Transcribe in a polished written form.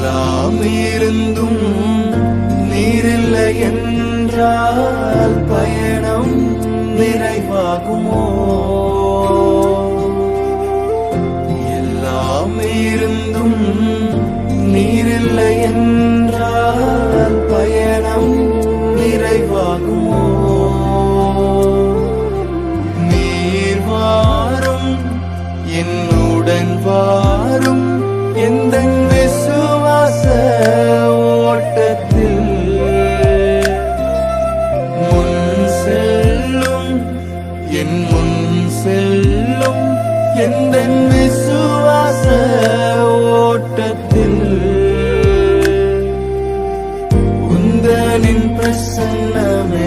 எல்லாம் இருந்தும் நீரில்லை என்றால் பயணம் நிறைவாகுமோ? எல்லாம் இருந்தும் நீரில்லை என்றால் பயணம் நிறைவாகுமோ? நீர் வாரும் என்னுடன் வாரும் எந்தன் விசுவாச ஓட்டத்தில் முன் செல்லும் என் முன் செல்லும் எந்தன் விசுவாச ஓட்டத்தில் உந்தனின் பிரசன்னமே